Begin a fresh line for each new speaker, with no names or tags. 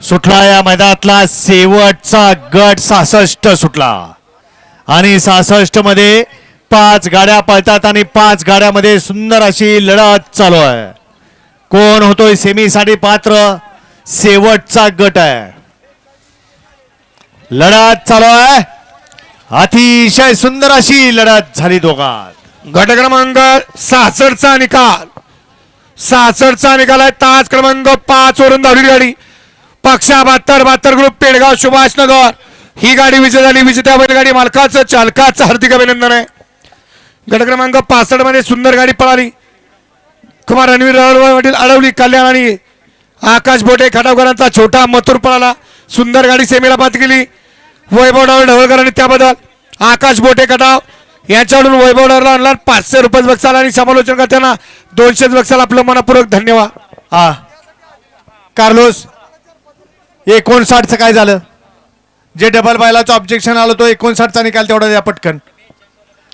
सुटला या मैदानातला शेवटचा गट 66 सुटला आणि 66 मध्ये 5 गाड्या पळतात आणि 5 गाड्यामध्ये सुंदर अशी लढत चालू आहे. कोण होतोय सेमीसाठी पात्र शेवटचा गट आहे. लढत चालू आहे. अतिशय सुंदर अशी लढत झाली दोघात.
गट क्रमांक 66 चा निकाल 66 चा निकाल आहे. तास क्रमांक 5 वरून धावली गाडी पक्षा 72 ग्रुप पेडगाव सुभाष नगर ही गाडी विजय झाली. विजेत्या बैलगाडी मालकाचं चालकाचं हार्दिक अभिनंदन आहे. गट क्रमांक 65 मध्ये सुंदर गाडी पळाली. कुमार रणवीर पाटील अडवली कल्याण आणि आकाश बोटे खटावकरांचा छोटा मथुर पळाला. सुंदर गाडी सेमीला पात केली. वैभव ढवळकर आणि त्याबद्दल आकाश बोटे खटाव यांच्याकडून वैभव ढवळला आणला 500 रुपये बक्षाला आणि समालोचन करताना 200 बक्षाला आपलं मनपूर्वक धन्यवाद.
हा कार्लोस 59 चं काय झालं? जे डबल बायलाचं ऑब्जेक्शन आलं तो 59 चा निकाल तेवढा द्या पटकन.